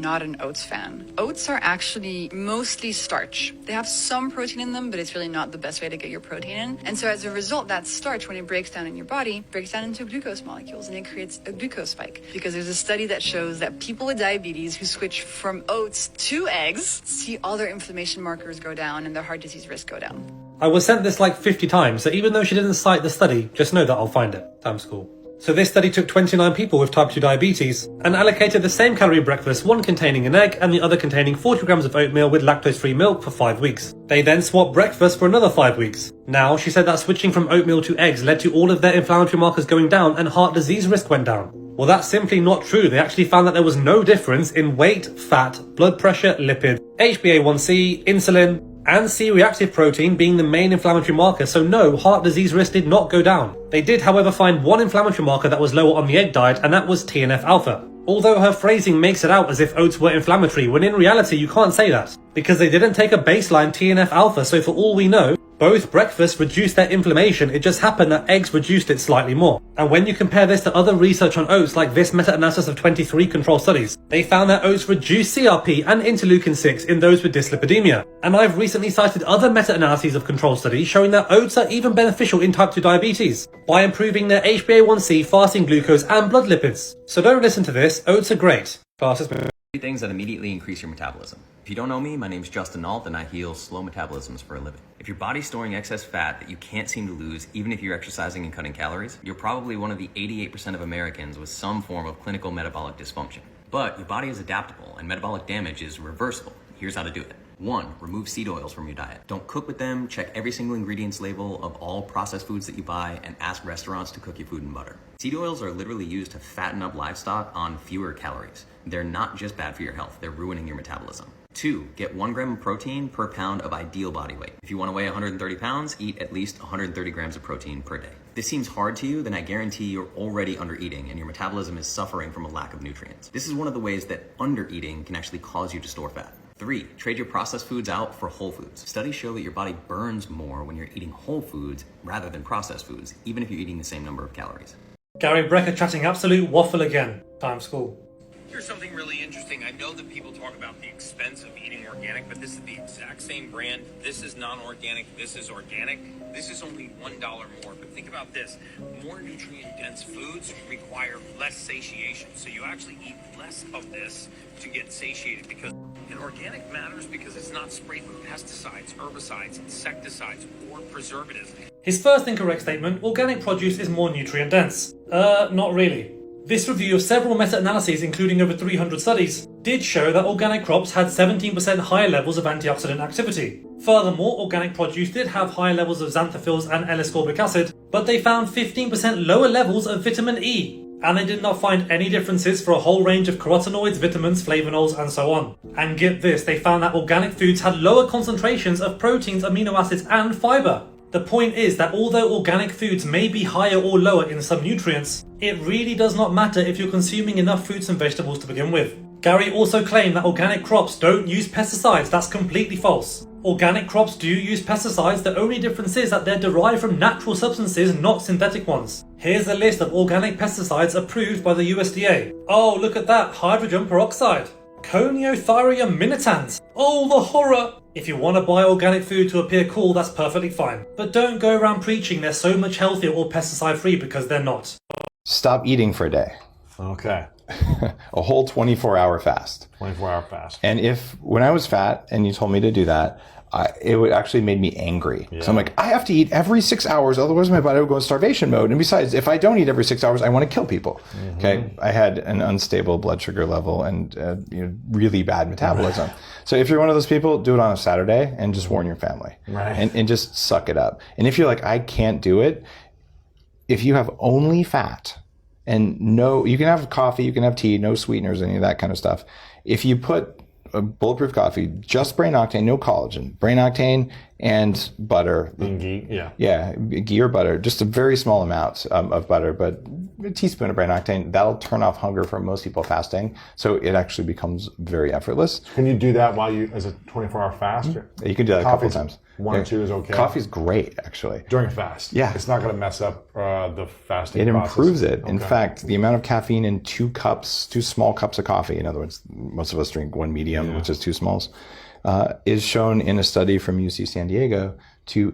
not an oats fan. Oats are actually mostly starch. They have some protein in them, but it's really not the best way to get your protein in. And so as a result, that starch, when it breaks down in your body, breaks down into glucose molecules, and it creates a glucose spike. Because there's a study that shows that people with diabetes who switch from oats to eggs see all their inflammation markers go down and their heart disease risk go down. I was sent this like 50 times, so even though she didn't cite the study, just know that I'll find it. Time's cool. So this study took 29 people with type 2 diabetes and allocated the same calorie breakfast, one containing an egg and the other containing 40 grams of oatmeal with lactose-free milk for 5 weeks. They then swapped breakfast for another 5 weeks. Now, she said that switching from oatmeal to eggs led to all of their inflammatory markers going down and heart disease risk went down. Well, that's simply not true. They actually found that there was no difference in weight, fat, blood pressure, lipid, HbA1c, insulin, and C-reactive protein being the main inflammatory marker, so no, heart disease risk did not go down. They did, however, find one inflammatory marker that was lower on the egg diet, and that was TNF-alpha. Although her phrasing makes it out as if oats were inflammatory, when in reality you can't say that, because they didn't take a baseline TNF-alpha, so for all we know, both breakfasts reduced their inflammation, it just happened that eggs reduced it slightly more. And when you compare this to other research on oats, like this meta-analysis of 23 control studies, they found that oats reduce CRP and interleukin-6 in those with dyslipidemia. And I've recently cited other meta-analyses of control studies showing that oats are even beneficial in type 2 diabetes, by improving their HbA1c, fasting glucose, and blood lipids. So don't listen to this, oats are great. Fastest. Three things that immediately increase your metabolism. If you don't know me, my name's Justin Nault and I heal slow metabolisms for a living. If your body's storing excess fat that you can't seem to lose even if you're exercising and cutting calories, you're probably one of the 88% of Americans with some form of clinical metabolic dysfunction. But your body is adaptable and metabolic damage is reversible. Here's how to do it. 1. Remove seed oils from your diet. Don't cook with them, check every single ingredients label of all processed foods that you buy, and ask restaurants to cook your food in butter. Seed oils are literally used to fatten up livestock on fewer calories. They're not just bad for your health, they're ruining your metabolism. 2. Get 1 gram of protein per pound of ideal body weight. If you want to weigh 130 pounds, eat at least 130 grams of protein per day. If this seems hard to you, then I guarantee you're already under-eating and your metabolism is suffering from a lack of nutrients. This is one of the ways that under-eating can actually cause you to store fat. 3. Trade your processed foods out for whole foods. Studies show that your body burns more when you're eating whole foods rather than processed foods, even if you're eating the same number of calories. Gary Brecker chatting absolute waffle again. Time's cool. Here's something really interesting. I know that people talk about the expense of eating organic, but this is the exact same brand. This is non-organic. This is organic. This is only $1 more. But think about this. More nutrient-dense foods require less satiation. So you actually eat less of this to get satiated. And organic matters because it's not sprayed with pesticides, herbicides, insecticides, or preservatives. His first incorrect statement, organic produce is more nutrient dense. Not really. This review of several meta-analyses, including over 300 studies, did show that organic crops had 17% higher levels of antioxidant activity. Furthermore, organic produce did have higher levels of xanthophylls and L-ascorbic acid, but they found 15% lower levels of vitamin E. And they did not find any differences for a whole range of carotenoids, vitamins, flavonols, and so on. And get this, they found that organic foods had lower concentrations of proteins, amino acids, and fiber. The point is that although organic foods may be higher or lower in some nutrients, it really does not matter if you're consuming enough fruits and vegetables to begin with. Gary also claimed that organic crops don't use pesticides. That's completely false. Organic crops do use pesticides, the only difference is that they're derived from natural substances, not synthetic ones. Here's a list of organic pesticides approved by the USDA. Oh, look at that, hydrogen peroxide. Coniotherium minitans. Oh, the horror! If you want to buy organic food to appear cool, that's perfectly fine. But don't go around preaching they're so much healthier or pesticide free, because they're not. Stop eating for a day. Okay. A whole 24-hour fast. 24-hour fast. And when I was fat and you told me to do that, it would actually made me angry. Yeah. So I'm like, I have to eat every 6 hours, otherwise my body will go in starvation mode. And besides, if I don't eat every 6 hours, I want to kill people. Mm-hmm. Okay, I had an unstable blood sugar level and really bad metabolism. So if you're one of those people, do it on a Saturday and just warn your family. Right. And just suck it up. And if you're like, I can't do it, if you have only fat and you can have coffee, you can have tea, no sweeteners, any of that kind of stuff. If you put a bulletproof coffee, just brain octane, no collagen, brain octane and butter. And ghee, yeah. Yeah, ghee or butter, just a very small amount of butter, but a teaspoon of brain octane, that'll turn off hunger for most people fasting. So it actually becomes very effortless. Can you do that while as a 24-hour fast? You can do that a couple times. 1 or 2 is okay. Coffee's great, actually. During a fast? Yeah. It's not going to mess up the fasting It process. improves it. Okay. In fact, the amount of caffeine in 2 small cups of coffee, in other words, most of us drink 1 medium, which is 2 smalls, is shown in a study from UC San Diego to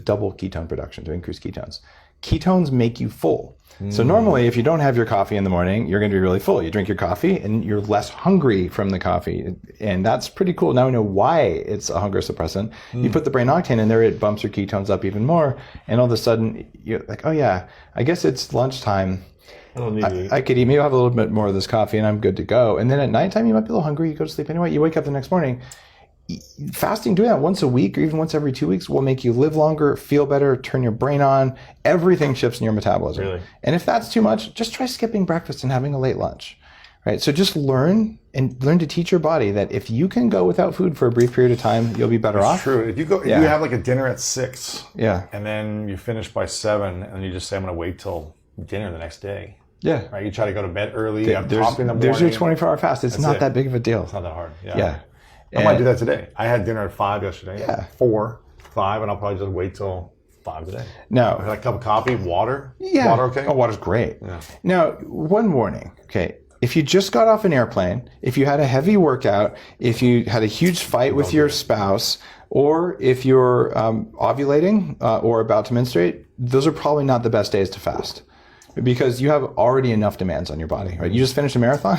double ketone production, to increase ketones. Ketones make you full. So normally, if you don't have your coffee in the morning, you're going to be really full. You drink your coffee and you're less hungry from the coffee. And that's pretty cool. Now we know why it's a hunger suppressant. You put the brain octane in there, it bumps your ketones up even more. And all of a sudden, you're like, oh yeah, I guess it's lunchtime. I don't need to eat. I could eat, maybe I'll have a little bit more of this coffee and I'm good to go. And then at nighttime, you might be a little hungry. You go to sleep anyway. You wake up the next morning. Fasting, doing that once a week or even once every 2 weeks will make you live longer, feel better, turn your brain on. Everything shifts in your metabolism. Really? And if that's too much, just try skipping breakfast and having a late lunch. Right? So just learn to teach your body that if you can go without food for a brief period of time, you'll be better off. True. If you you have like a dinner at 6, Yeah. and then you finish by 7, and you just say, I'm going to wait till dinner the next day. Yeah. Right? You try to go to bed early. You have coffee in the morning. There's your 24-hour fast. It's not it. that big of a deal. It's not that hard. Yeah. Yeah. I might do that today. I had dinner at 5 yesterday. Yeah. 4, 5, and I'll probably just wait till 5 today. No. I had a cup of coffee, water. Yeah. Water okay? Oh, water's great. Yeah. Now, one warning. Okay. If you just got off an airplane, if you had a heavy workout, if you had a huge fight with your spouse, or if you're ovulating or about to menstruate, those are probably not the best days to fast. Because you have already enough demands on your body, right? You just finished a marathon.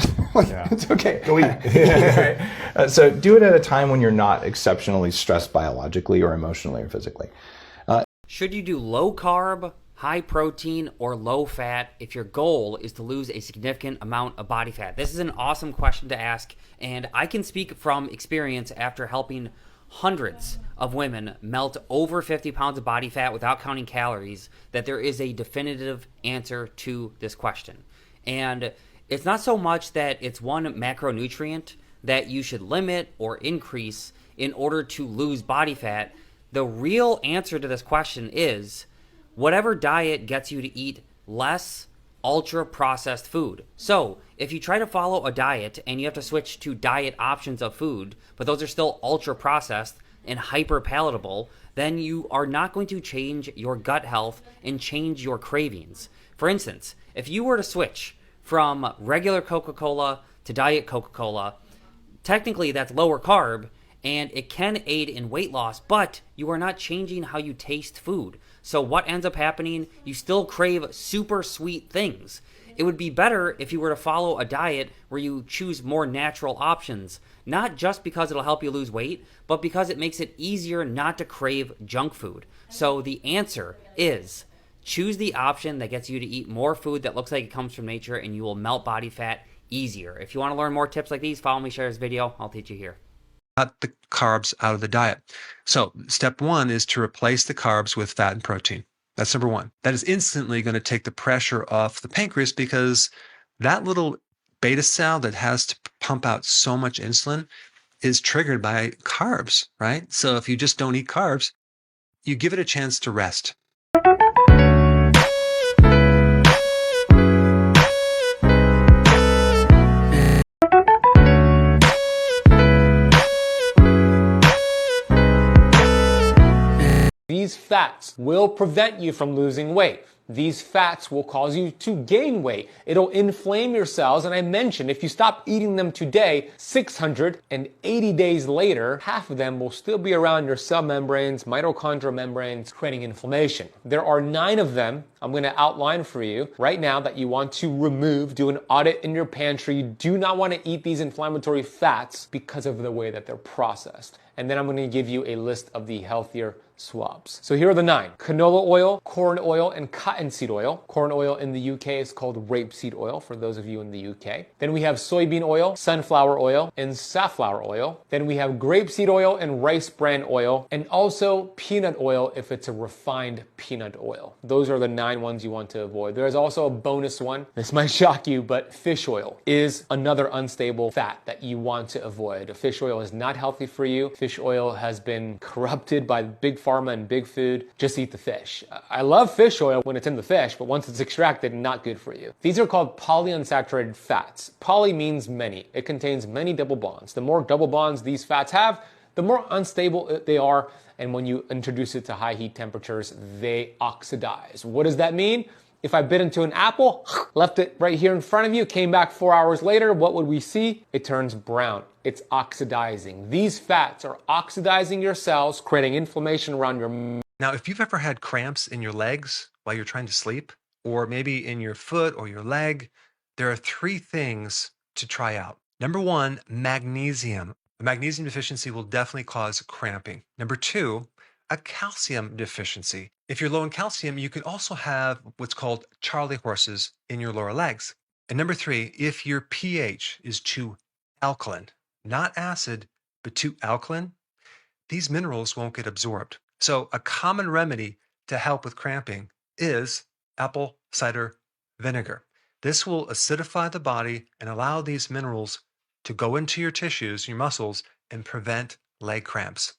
It's okay. Go eat. So do it at a time when you're not exceptionally stressed biologically or emotionally or physically. Should you do low carb, high protein, or low fat if your goal is to lose a significant amount of body fat? This is an awesome question to ask, and I can speak from experience after helping hundreds of women melt over 50 pounds of body fat without counting calories, that there is a definitive answer to this question. And it's not so much that it's one macronutrient that you should limit or increase in order to lose body fat. The real answer to this question is whatever diet gets you to eat less ultra processed food. So if you try to follow a diet and you have to switch to diet options of food, but those are still ultra processed and hyper palatable, then you are not going to change your gut health and change your cravings. For instance, if you were to switch from regular Coca-Cola to Diet Coca-Cola, technically that's lower carb and it can aid in weight loss, but you are not changing how you taste food. So what ends up happening? You still crave super sweet things. It would be better if you were to follow a diet where you choose more natural options, not just because it'll help you lose weight, but because it makes it easier not to crave junk food. So the answer is choose the option that gets you to eat more food that looks like it comes from nature, and you will melt body fat easier. If you want to learn more tips like these, follow me, share this video. I'll teach you here. Cut the carbs out of the diet. So step 1 is to replace the carbs with fat and protein. That's number 1. That is instantly going to take the pressure off the pancreas, because that little beta cell that has to pump out so much insulin is triggered by carbs, right? So if you just don't eat carbs, you give it a chance to rest. These fats will prevent you from losing weight. These fats will cause you to gain weight. It'll inflame your cells, and I mentioned if you stop eating them today, 680 days later, half of them will still be around your cell membranes, mitochondrial membranes, creating inflammation. There are 9 of them I'm going to outline for you right now that you want to remove. Do an audit in your pantry. You do not want to eat these inflammatory fats because of the way that they're processed. And then I'm going to give you a list of the healthier swabs. So here are the 9. Canola oil, corn oil, and cottonseed oil. Corn oil in the UK is called rapeseed oil, for those of you in the UK. Then we have soybean oil, sunflower oil, and safflower oil. Then we have grapeseed oil and rice bran oil, and also peanut oil if it's a refined peanut oil. Those are the 9 ones you want to avoid. There's also a bonus one. This might shock you, but fish oil is another unstable fat that you want to avoid. Fish oil is not healthy for you. Fish oil has been corrupted by big pharma and big food. Just eat the fish. I love fish oil when it's in the fish, but once it's extracted, not good for you. These are called polyunsaturated fats. Poly means many. It contains many double bonds. The more double bonds these fats have, the more unstable they are, and when you introduce it to high heat temperatures, they oxidize. What does that mean? If I bit into an apple, left it right here in front of you, came back 4 hours later, what would we see? It turns brown. It's oxidizing. These fats are oxidizing your cells, creating inflammation around your... Now, if you've ever had cramps in your legs while you're trying to sleep, or maybe in your foot or your leg, there are 3 things to try out. Number 1, magnesium. A magnesium deficiency will definitely cause cramping. Number 2, a calcium deficiency. If you're low in calcium, you can also have what's called Charlie horses in your lower legs. And number 3, if your pH is too alkaline, not acid, but too alkaline, these minerals won't get absorbed. So a common remedy to help with cramping is apple cider vinegar. This will acidify the body and allow these minerals to go into your tissues, your muscles, and prevent leg cramps.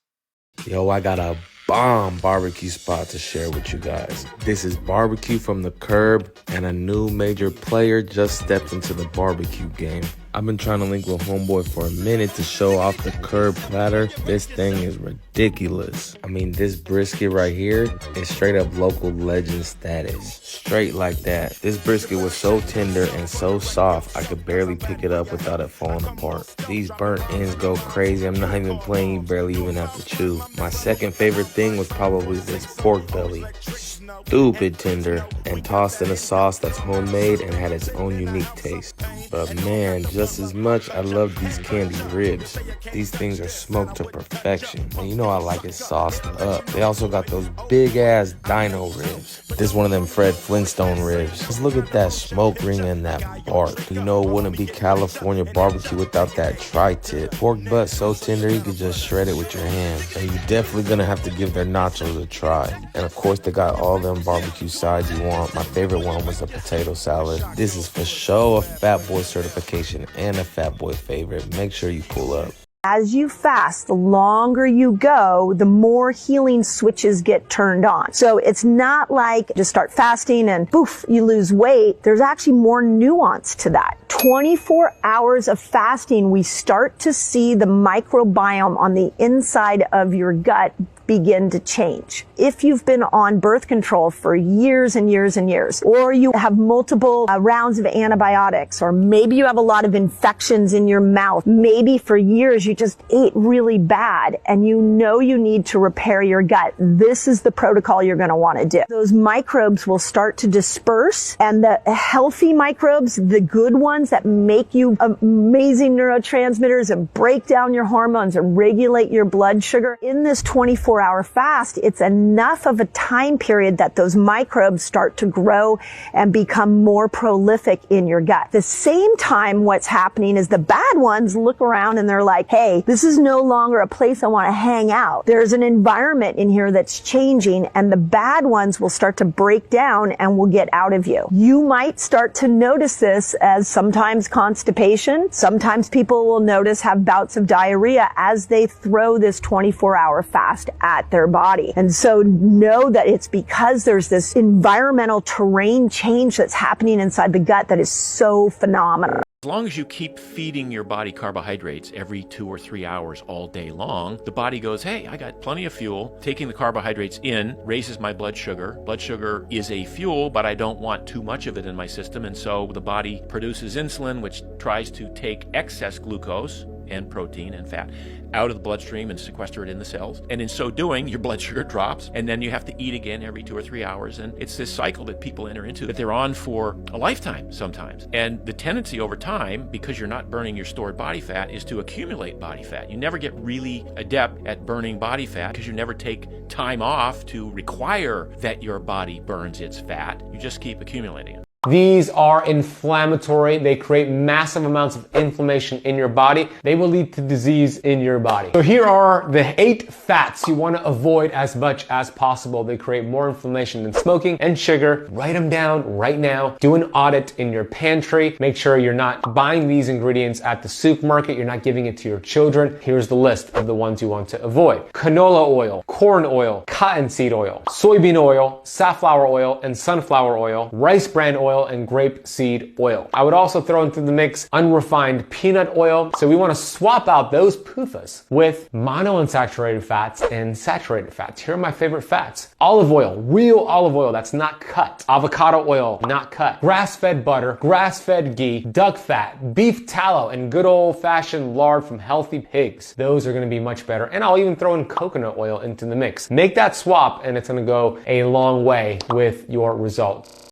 Yo, I got a bomb barbecue spot to share with you guys. This is Barbecue from the Curb, and a new major player just stepped into the barbecue game. I've been trying to link with homeboy for a minute to show off the Curb platter. This thing is ridiculous. I mean, this brisket right here is straight up local legend status. Straight like that. This brisket was so tender and so soft, I could barely pick it up without it falling apart. These burnt ends go crazy. I'm not even playing, you barely even have to chew. My second favorite thing was probably this pork belly. Stupid tender and tossed in a sauce that's homemade and had its own unique taste. But man, just as much I love these candy ribs. These things are smoked to perfection. And you know I like it sauced up. They also got those big ass dino ribs. This is one of them Fred Flintstone ribs. Just look at that smoke ring and that bark. You know it wouldn't be California barbecue without that tri-tip. Pork butt so tender you could just shred it with your hand. And you're definitely gonna have to give their nachos a try. And of course they got all them barbecue sides you want. My favorite one was a potato salad. This is for sure a Fat Boy certification and a Fat Boy favorite. Make sure you pull up. As you fast, the longer you go, the more healing switches get turned on. So it's not like just start fasting and poof, you lose weight. There's actually more nuance to that. 24 hours of fasting, we start to see the microbiome on the inside of your gut begin to change. If you've been on birth control for years and years and years, or you have multiple rounds of antibiotics, or maybe you have a lot of infections in your mouth, maybe for years you just ate really bad and you know you need to repair your gut, this is the protocol you're going to want to do. Those microbes will start to disperse, and the healthy microbes, the good ones that make you amazing neurotransmitters and break down your hormones and regulate your blood sugar, in this 24-hour fast, it's enough of a time period that those microbes start to grow and become more prolific in your gut. At the same time, what's happening is the bad ones look around and they're like, hey, this is no longer a place I want to hang out. There's an environment in here that's changing, and the bad ones will start to break down and will get out of you. You might start to notice this as sometimes constipation. Sometimes people will notice have bouts of diarrhea as they throw this 24-hour fast at their body. And so know that it's because there's this environmental terrain change that's happening inside the gut that is so phenomenal. As long as you keep feeding your body carbohydrates every 2 or 3 hours all day long, the body goes, hey, I got plenty of fuel. Taking the carbohydrates in raises my blood sugar. Blood sugar is a fuel, but I don't want too much of it in my system. And so the body produces insulin, which tries to take excess glucose and protein and fat out of the bloodstream and sequester it in the cells. And in so doing, your blood sugar drops, and then you have to eat again every 2 or 3 hours. And it's this cycle that people enter into that they're on for a lifetime sometimes. And the tendency over time, because you're not burning your stored body fat, is to accumulate body fat. You never get really adept at burning body fat because you never take time off to require that your body burns its fat. You just keep accumulating it. These are inflammatory. They create massive amounts of inflammation in your body. They will lead to disease in your body. So here are the 8 fats you want to avoid as much as possible. They create more inflammation than smoking and sugar. Write them down right now. Do an audit in your pantry. Make sure you're not buying these ingredients at the supermarket. You're not giving it to your children. Here's the list of the ones you want to avoid. Canola oil, corn oil, cottonseed oil, soybean oil, safflower oil, and sunflower oil, rice bran oil, and grapeseed oil. I would also throw into the mix unrefined peanut oil. So we want to swap out those PUFAs with monounsaturated fats and saturated fats. Here are my favorite fats. Olive oil, real olive oil that's not cut. Avocado oil, not cut. Grass-fed butter, grass-fed ghee, duck fat, beef tallow, and good old-fashioned lard from healthy pigs. Those are going to be much better. And I'll even throw in coconut oil into the mix. Make that swap and it's going to go a long way with your results.